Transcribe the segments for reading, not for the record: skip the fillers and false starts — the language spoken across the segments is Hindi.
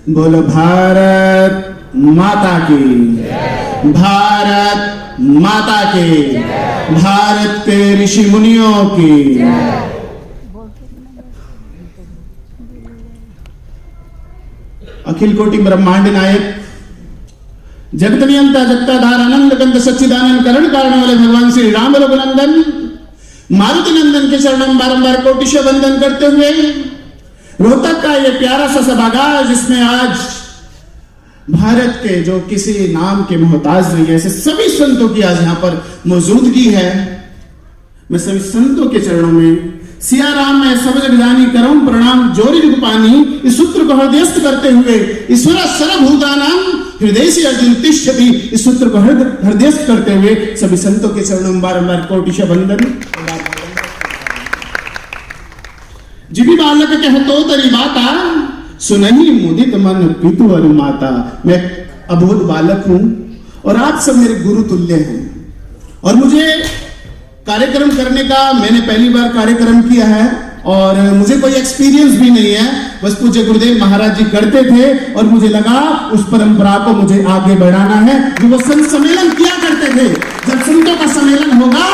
बोलो भारत माता की, भारत माता की, भारत के ऋषि मुनियों की। अखिल कोटि ब्रह्मांड नायक, जगत नियंता, जगताधार, आनंद कंद, सच्चिदानंद, करण कारण वाले भगवान श्री राम रघुनंदन मारुति नंदन के चरणों बारंबार कोटिशः वंदन करते हुए रोहतक का ये प्यारा सा सभागार, जिसमें आज भारत के जो किसी नाम के मोहताज नहीं है, ऐसे सभी संतों की आज यहां पर मौजूदगी है। मैं सभी संतों के चरणों में सिया राम में सब जग जानी करम प्रणाम जोरी जुगपानी, इस सूत्र को हृदयस्थ करते हुए ईश्वर सर्वभूतानां हृदय से अर्जुन तिष्ठति, इस सूत्र को हृदयस्थ करते हुए सभी संतों के चरणों में बारंबार कोटिशः वंदन। जिभी बालक कहतो तरी बाता, सुनहि मुदित मन पितु और माता। मैं अबोध बालक हूं और आप सब मेरे गुरु तुल्य हैं, और मुझे कार्यक्रम करने का, मैंने पहली बार कार्यक्रम किया है और मुझे कोई एक्सपीरियंस भी नहीं है। बस पूज्य गुरुदेव महाराज जी करते थे और मुझे लगा उस परंपरा को मुझे आगे बढ़ाना है, जो वो संत सम्मेलन किया करते थे। जब संतों का सम्मेलन होगा,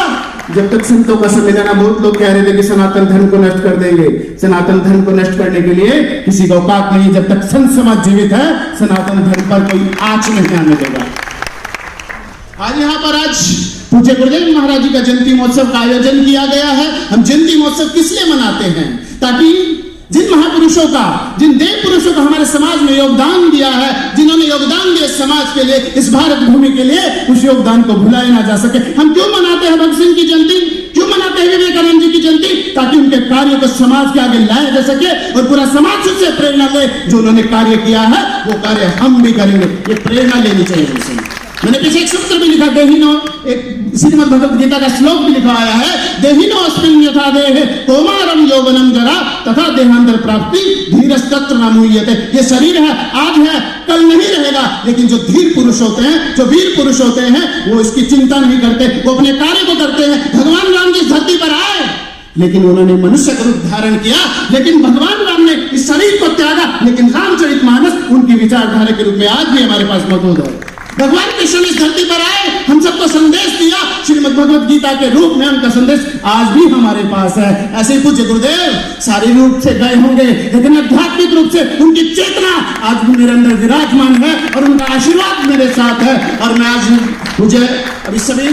जब तक संतों का सम्मेलन, बहुत लोग कह रहे थे कि सनातन धर्म को नष्ट कर देंगे। सनातन धर्म को नष्ट करने के लिए किसी का औकात नहीं। जब तक संत समाज जीवित है, सनातन धर्म पर कोई आंच नहीं आने देगा। आज यहाँ पर आज पूज्य गुरुदेव महाराज जी का जयंती महोत्सव का आयोजन किया गया है। हम जयंती महोत्सव किस लिए मनाते हैं? ताकि जिन महापुरुषों का, जिन देव पुरुषों का हमारे समाज में योगदान दिया है, जिन्होंने योगदान दिया समाज के लिए, इस भारत भूमि के लिए, उस योगदान को भुलाया ना जा सके। हम क्यों मनाते हैं भगत सिंह की जयंती, क्यों मनाते हैं विवेकानंद जी की जयंती? ताकि उनके कार्यों को समाज के आगे लाया जा सके और पूरा समाज उससे प्रेरणा ले। जो उन्होंने कार्य किया है वो कार्य हम भी करेंगे, ये प्रेरणा लेनी चाहिए हमसे। मैंने पीछे एक सूत्र भी लिखा, देहिनो, एक श्रीमद् भगवद गीता का श्लोक भी लिखा आया है, देहिनो अस्मिन् यथा देहे कौमारम यौवनम जरा तथा देहांतर प्राप्ति धीरस्तत्र न मुह्यते। ये शरीर है, आज है, कल नहीं रहेगा, लेकिन जो धीर पुरुष होते हैं, जो वीर पुरुष होते हैं, वो इसकी चिंता नहीं करते, वो अपने कार्य को करते हैं। भगवान राम जी धरती पर आए, लेकिन उन्होंने मनुष्य का रूप धारण किया, लेकिन भगवान राम ने इस शरीर को त्यागा, लेकिन रामचरितमानस उनकी विचारधारा के रूप में आज भी हमारे पास मौजूद है। भगवान कृष्ण इस धरती पर आए, हम सबको संदेश दिया, श्रीमद् भगवद गीता के रूप में उनका संदेश आज भी हमारे पास है। ऐसे ही पूज्य गुरुदेव शारीरिक रूप से गए होंगे, लेकिन आध्यात्मिक रूप से उनकी चेतना आज भी मेरे अंदर विराजमान है और उनका आशीर्वाद मेरे साथ है। और मैं आज मुझे अभी सभी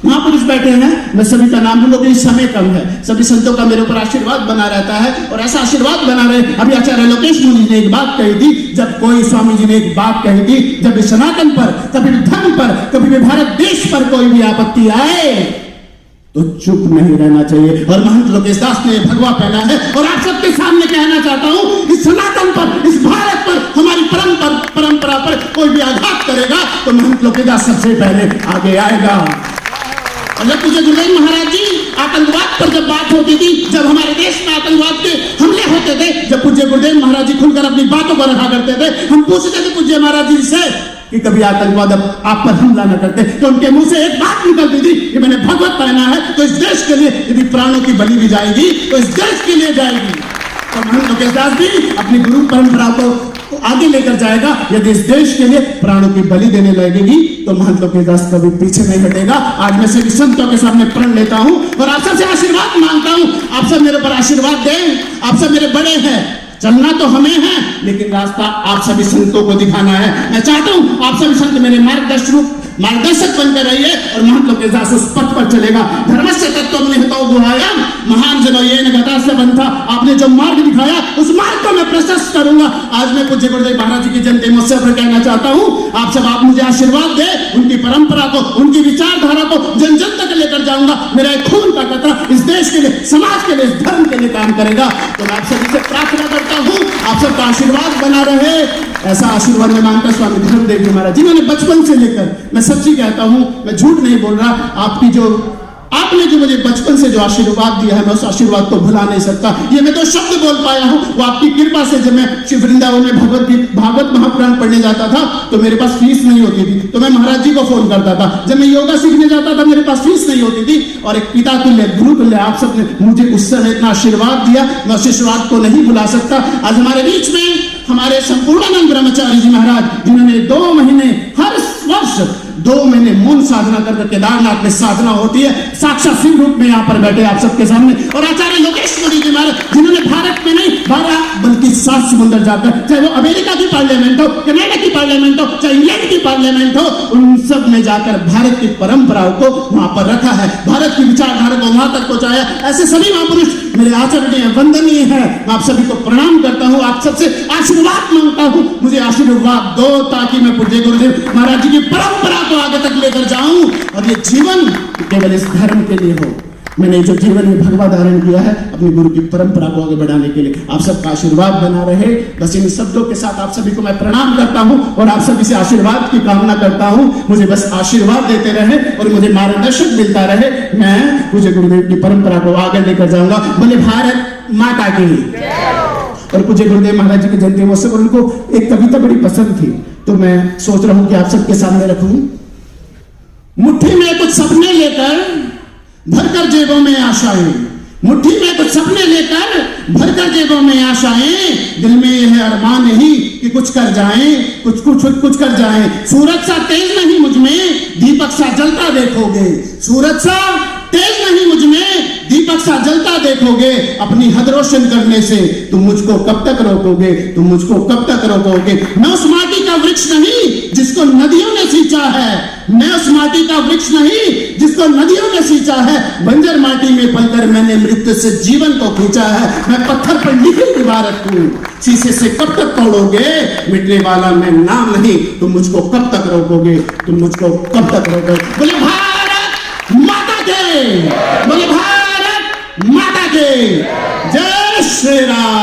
महापुरुष बैठे हैं, मैं सभी का नाम लूंगा, समय कम है। सभी संतों का मेरे ऊपर आशीर्वाद बना रहता है और ऐसा आशीर्वाद बना रहे। अभी आचार्य लोकेश मुनि जी ने एक बात कही थी, जब कोई स्वामी जी ने एक बात कही थी, जब सनातन पर, कभी भी धर्म पर, कभी भी भारत देश पर कोई भी आपत्ति आए तो चुप नहीं रहना चाहिए। और महंत लोकेश दास ने भगवा पहना है और आप सबके सामने कहना चाहता हूं, इस सनातन पर, इस भारत पर, हमारी परंपरा पर कोई भी आघात करेगा तो महंत लोकेश दास सबसे पहले आगे आएगा। और जब पूज्य गुरुदेव महाराज जी आतंकवाद पर जब बात होती थी, जब हमारे देश में आतंकवाद के हमले होते थे, जब पूज्य गुरुदेव महाराज जी खुलकर अपनी बातों को रखा करते थे, हम पूछते थे पूज्य महाराज जी से कि कभी आतंकवाद आप पर हमला न करते, तो उनके मुंह से एक बात निकलती थी कि मैंने भगवत पहना है तो इस देश के लिए यदि प्राणों की बलि भी जाएगी तो इस देश के लिए जाएगी। तो महंत लोकेश दास भी अपनी गुरु परंपरा को आगे लेकर जाएगा। यदि इस देश के लिए प्राणों की बलि देने लगेगी तो महंत लोकेश दास कभी पीछे नहीं हटेगा। आज मैं सभी संतों के सामने प्रण लेता हूं और आप सबसे आशीर्वाद मांगता हूं, आप सब मेरे पर आशीर्वाद दें। आप सब मेरे बड़े हैं, चलना तो हमें है, लेकिन रास्ता आप सभी संतों को दिखाना है। मैं चाहता हूं आप सभी संत मेरे मार्गदर्शक बनकर रहिए और महंत लोकेश दास उस पथ पर चलेगा। धर्मस्य तत्त्वं निहितो गुहायां महान जनो येन गतास्य बंधा। आपने जो मार्ग दिखाया उस मार्ग को मैं प्रशस्त करूंगा। आज मैं पूज्य गुरुदेव महाराज जी की जयंती महोत्सव पर कहना चाहता हूं, आप सब आप मुझे आशीर्वाद दे, उनकी परंपरा को, उनकी विचारधारा को जन जन तक लेकर जाऊंगा। मेरा एक खून का कतरा इस देश के लिए, समाज के लिए, इस धर्म के लिए काम करेगा। तो मैं आप सभी से प्रार्थना करता हूं, आप सबका आशीर्वाद बना रहे। ऐसा आशीर्वाद में मांगता स्वामी धर्मदेव जी महाराज, जिन्होंने बचपन से लेकर, मैं सच्ची कहता हूं, मैं झूठ नहीं बोल रहा, आपने जो मुझे बचपन से जो आशीर्वाद दिया है, मैं उस आशीर्वाद को भुला नहीं सकता। ये मैं 2 शब्द बोल पाया हूं, वो आपकी कृपा से। जब मैं श्री वृंदावन में भागवत महापुराण पढ़ने जाता था तो मेरे पास फीस नहीं होती थी, तो मैं महाराज जी को फोन करता था। जब मैं योगा सीखने जाता था मेरे पास फीस नहीं होती थी, और एक पिता तुल्य, गुरु तुल्य आप सबने मुझे उस समय इतना आशीर्वाद दिया, मैं उस आशीर्वाद को नहीं भुला सकता। आज हमारे बीच में हमारे संपूर्णानंद ब्रह्मचारी जी महाराज, जिन्होंने 2 महीने हर वर्ष 2 महीने मौन साधना कर केदारनाथ में साधना होती है, साक्षात सिंह रूप में यहाँ पर बैठे आप सबके सामने। और आचार्य लोकेश्वरी जी महाराज, जिन्होंने भारत में नहीं 12 बल्कि 7 समुद्र जाकर, चाहे वो अमेरिका की पार्लियामेंट हो, कनाडा की पार्लियामेंट हो, चाहे इंग्लैंड की पार्लियामेंट हो, उन सब में जाकर भारत की परंपराओं को वहां पर रखा है, भारत की विचारधारा को वहां तक पहुंचाया। ऐसे सभी महापुरुष मेरे आचरणीय वंदनीय है। मैं आप सभी को प्रणाम करता हूं, आप सबसे आशीर्वाद मांगता हूं, मुझे आशीर्वाद दो ताकि मैं पूज्य गुरुदेव महाराज जी की परंपरा को आगे तक लेकर जाऊं और ये जीवन केवल इस धर्म के लिए हो। मैंने जो जीवन में भगवा धारण किया है अपनी गुरु की परंपरा को आगे बढ़ाने के लिए। आप सबका आशीर्वाद बना रहे। बस इन शब्दों के साथ आप सभी को मैं प्रणाम करता हूं और आप सभी से आशीर्वाद की कामना करता हूं। मुझे बस आशीर्वाद देते रहे और मुझे मार्गदर्शन मिलता रहे। मैं पूज्य गुरुदेव की परंपरा को आगे लेकर जाऊंगा। बोले भारत माता की। और पूज्य गुरुदेव महाराज जी की जयंती महोत्सव, उनको एक कविता बड़ी पसंद थी, तो मैं सोच रहा हूं कि आप सबके सामने रखूं। मुट्ठी में कुछ सपने लेकर भरकर जेबों में आशाएं, मुट्ठी में कुछ सपने लेकर भरकर जेबों में आशाएं, दिल में यह अरमान नहीं कि कुछ कर जाएं, कुछ कर जाएं। सूरज सा तेज नहीं मुझ में, दीपक सा जलता देखोगे। सूरज सा तेज नहीं मुझ में, दीपक सा जलता देखोगे। अपनी हद रोशन करने से तुम मुझको कब तक रोकोगे, तुम मुझको कब तक रोकोगे। मैं उस माटी का वृक्ष नहीं जिसको नदियों ने सींचा है, मैं उस माटी का वृक्ष नहीं जिसको नदियों ने सींचा है। बंजर माटी में पलकर मैंने मृत्यु से जीवन को खींचा है। मैं पत्थर पर लिखी इबारत हूं, शीशे से कब तक तोड़ोगे। मिटने वाला मैं नाम नहीं, तुम मुझको कब तक रोकोगे, तुम मुझको कब तक रोकोगे। बोले भारत माता के, बोले भारत माता के। जय श्री राम।